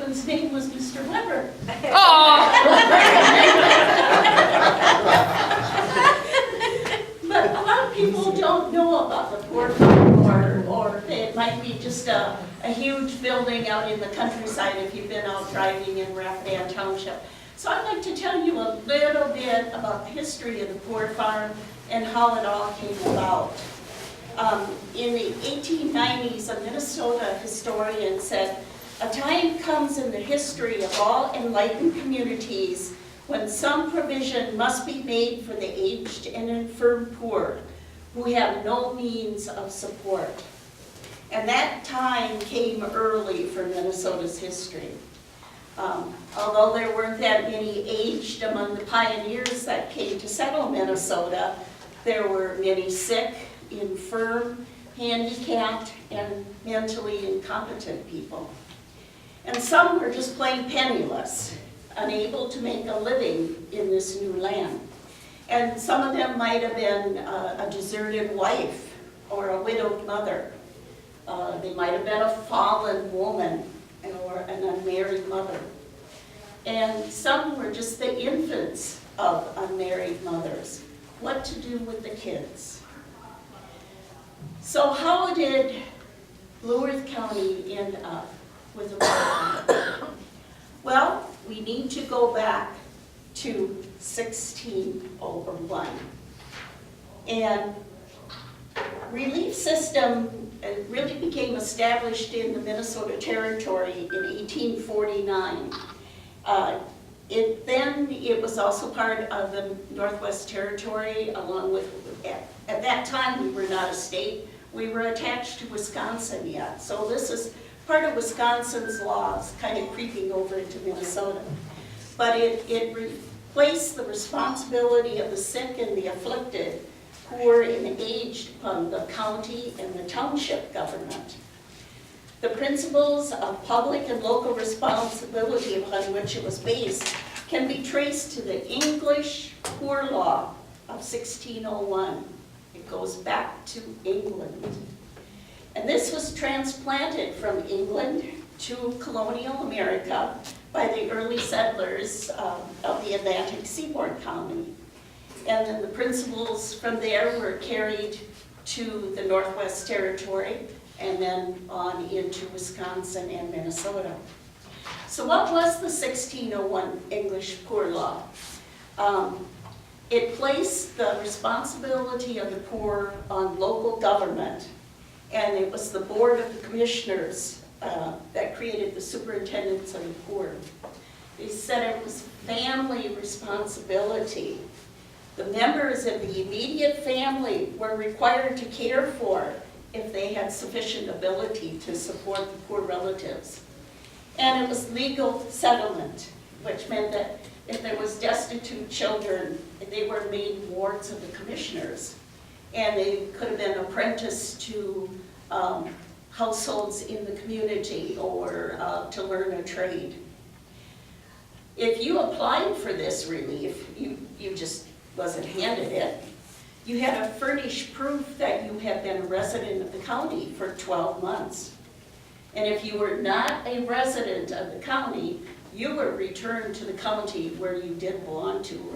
His name was Mr. Weber. But a lot of people don't know about the Port Farm, or it might be just a huge building out in the countryside if you've been out driving in Rapidan Township. So I'd like to tell you a little bit about the history of the Port Farm and how it all came about. In the 1890s, a Minnesota historian said, "A time comes in the history of all enlightened communities when some provision must be made for the aged and infirm poor who have no means of support." And that time came early for Minnesota's history. Although there weren't that many aged among the pioneers that came to settle Minnesota, there were many sick, infirm, handicapped, and mentally incompetent people. And some were just plain penniless, unable to make a living in this new land. And some of them might have been a deserted wife or a widowed mother. They might have been a fallen woman or an unmarried mother. And some were just the infants of unmarried mothers. What to do with the kids? So how did Blue Earth County end up with a Port Farm? Well, we need to go back to 1601. And relief system really became established in the Minnesota Territory in 1849. It was also part of the Northwest Territory, along with, at that time we were not a state, we were attached to Wisconsin yet. So this is part of Wisconsin's laws kind of creeping over into Minnesota. But it replaced the responsibility of the sick and the afflicted who were engaged upon the county and the township government. The principles of public and local responsibility upon which it was based can be traced to the English Poor Law of 1601. It goes back to England. And this was transplanted from England to colonial America by the early settlers of the Atlantic seaboard colony. And then the principles from there were carried to the Northwest Territory and then on into Wisconsin and Minnesota. So what was the 1601 English Poor Law? It placed the responsibility of the poor on local government, and it was the Board of the Commissioners that created the superintendents of the poor. They said it was family responsibility. The members of the immediate family were required to care for if they had sufficient ability to support the poor relatives. And it was legal settlement, which meant that if there was destitute children, they were made wards of the commissioners. And they could have been apprenticed to households in the community or to learn a trade. If you applied for this relief, you just wasn't handed it. You had to furnish proof that you had been a resident of the county for 12 months. And if you were not a resident of the county, you were returned to the county where you did belong to